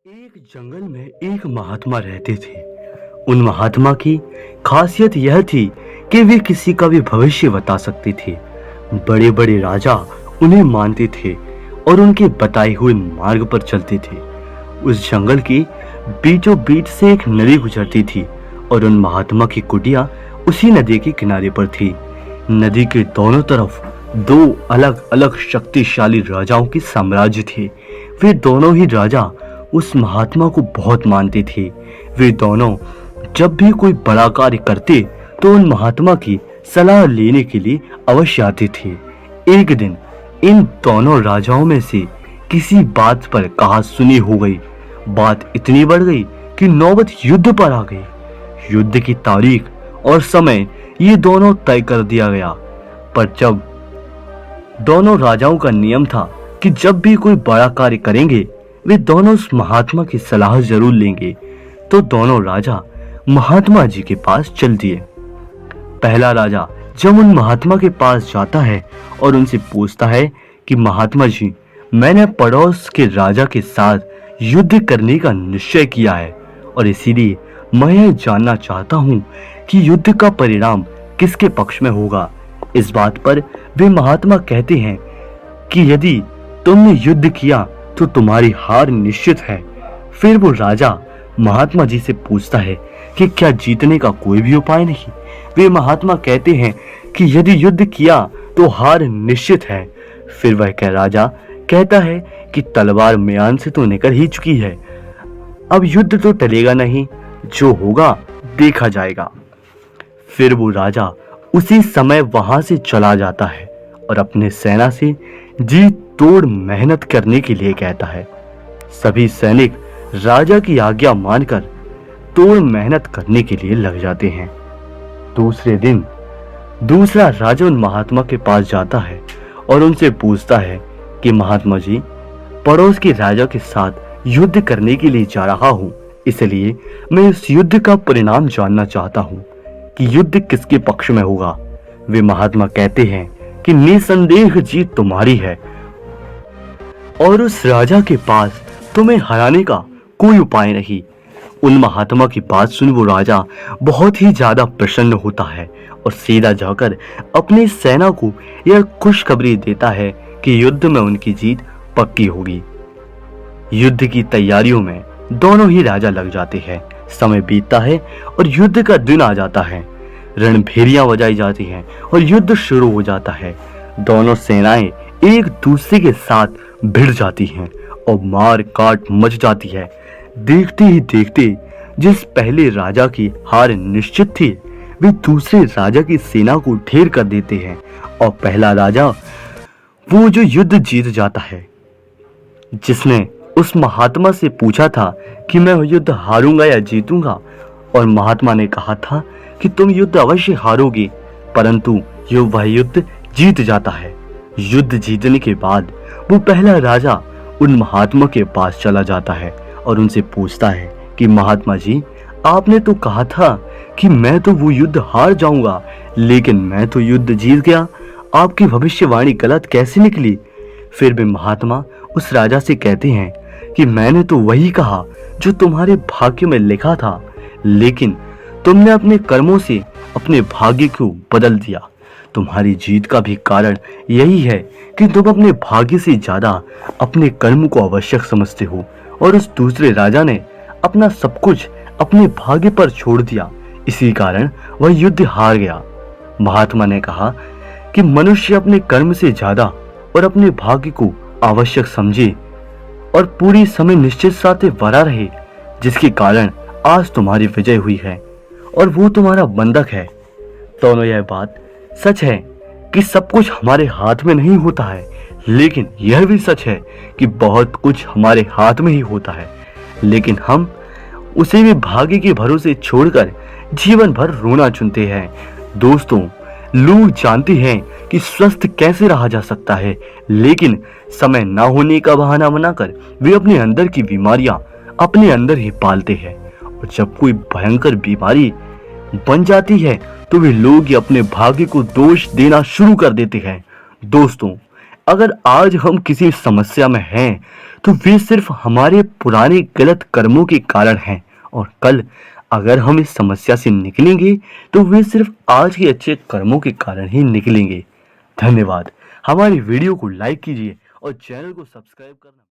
एक जंगल में एक महात्मा रहते थे। उन महात्मा की खासियत यह थी कि वे किसी का भी भविष्य बता सकते थे। बड़े बड़े राजा उन्हें मानते थे और उनके बताए हुए मार्ग पर चलते थे। उस जंगल के बीचों बीच से एक नदी गुजरती थी और उन महात्मा की कुटिया उसी नदी के किनारे पर थी। नदी के दोनों तरफ दो अलग अलग शक्तिशाली राजाओं के साम्राज्य थे। वे दोनों ही राजा उस महात्मा को बहुत मानते थे। वे दोनों जब भी कोई बड़ा कार्य करते तो उन महात्मा की सलाह लेने के लिए अवश्य आते थे। एक दिन इन दोनों राजाओं में से किसी बात पर कहा सुनी हो गई। बात इतनी बढ़ गई कि नौबत युद्ध पर आ गई। युद्ध की तारीख और समय ये दोनों तय कर दिया गया। पर जब दोनों राजाओं का नियम था कि जब भी कोई बड़ा कार्य करेंगे वे दोनों उस महात्मा की सलाह जरूर लेंगे, तो दोनों राजा महात्मा जी के पास चल दिए। पहला राजा जब उन महात्मा के पास जाता है और उनसे पूछता है कि महात्मा जी, मैंने पड़ोस के राजा के साथ युद्ध करने का निश्चय किया है और इसीलिए मैं यह जानना चाहता हूँ कि युद्ध का परिणाम किसके पक्ष में होगा। इस बात पर वे महात्मा कहते हैं कि यदि तुमने युद्ध किया तो तुम्हारी हार निश्चित है। फिर वो राजा महात्मा जी से पूछता है कि क्या जीतने का कोई भी उपाय नहीं। वे महात्मा कहते हैं कि यदि युद्ध किया तो हार निश्चित है। फिर वह राजा कहता है कि तलवार म्यान से तो निकल ही चुकी है, अब युद्ध तो टलेगा नहीं, जो होगा देखा जाएगा। फिर वो राजा उसी समय वहां से चला जाता है और अपने सेना से जी तोड़ मेहनत करने के लिए कहता है। सभी सैनिक राजा की आज्ञा मानकर तोड़ मेहनत करने के लिए लग जाते हैं। दूसरे दिन दूसरा राजा उन महात्मा के पास जाता है और उनसे पूछता है कि महात्मा जी, पड़ोस के राजा के साथ युद्ध करने के लिए जा रहा हूं, इसलिए मैं इस युद्ध का परिणाम जानना चाहता हूं कि युद्ध किसके पक्ष में होगा। वे महात्मा कहते हैं कि निसंदेह जीत तुम्हारी है और उस राजा के पास तुम्हें हराने का कोई उपाय नहीं। उन महात्मा की बात सुन वो राजा बहुत ही ज्यादा प्रसन्न होता है और सीधा जाकर अपनी सेना को यह खुशखबरी देता है कि युद्ध में उनकी जीत पक्की होगी। युद्ध की तैयारियों में दोनों ही राजा लग जाते हैं। समय बीतता है और युद्ध का दिन आ जाता है। रणभेरियां बजाई जाती हैं और युद्ध शुरू हो जाता है। दोनों सेनाएं एक दूसरे के साथ भिड़ जाती हैं और मार काट मच जाती है। देखते ही देखते जिस पहले राजा की हार निश्चित थी वे दूसरे राजा की सेना को ढेर कर देते हैं और पहला राजा वो जो युद्ध जीत जाता है। जिसने उस महात्मा से पूछा था कि मैं युद्ध हारूंगा या जीतूंगा, और महात्मा ने कहा था कि तुम युद्ध अवश्य हारोगे, परंतु वह युद्ध जीत जाता है। युद्ध जीतने के बाद वो पहला राजा उन महात्मा के पास चला जाता है और उनसे पूछता है कि महात्मा जी, आपने तो कहा था कि मैं तो वो युद्ध हार जाऊंगा, लेकिन मैं तो युद्ध जीत गया, आपकी भविष्यवाणी गलत कैसे निकली। फिर भी महात्मा उस राजा से कहते हैं कि मैंने तो वही कहा जो तुम्हारे भाग्य में लिखा था, लेकिन तुमने अपने कर्मों से अपने भाग्य को बदल दिया। तुम्हारी जीत का भी कारण यही है कि तुम अपने भाग्य से ज्यादा अपने कर्म को आवश्यक समझते हो और उस दूसरे राजा ने अपना सब कुछ अपने भाग्य पर छोड़ दिया, इसी कारण वह युद्ध हार गया। महात्मा ने कहा कि मनुष्य अपने कर्म से ज्यादा और अपने भाग्य को आवश्यक समझे और पूरी समय निश्चित साथ बना रहे, जिसके कारण आज तुम्हारी विजय हुई है और वो तुम्हारा बंधक है। दोनों यह बात सच है कि सब कुछ हमारे हाथ में नहीं होता है, लेकिन यह भी सच है कि बहुत कुछ हमारे हाथ में ही होता है, लेकिन हम उसे भी भाग्य के भरोसे छोड़कर जीवन भर रोना चुनते हैं। दोस्तों, लोग जानते हैं कि स्वस्थ कैसे रहा जा सकता है, लेकिन समय ना होने का बहाना बनाकर वे अपने अंदर की बीमारियां अपने अंदर ही पालते हैं और जब कोई भयंकर बीमारी बन जाती है तो वे लोग अपने भाग्य को दोष देना शुरू कर देते हैं। दोस्तों, अगर आज हम किसी समस्या में हैं तो वे सिर्फ हमारे पुराने गलत कर्मों के कारण हैं, और कल अगर हम इस समस्या से निकलेंगे तो वे सिर्फ आज के अच्छे कर्मों के कारण ही निकलेंगे। धन्यवाद। हमारी वीडियो को लाइक कीजिए और चैनल को सब्सक्राइब करना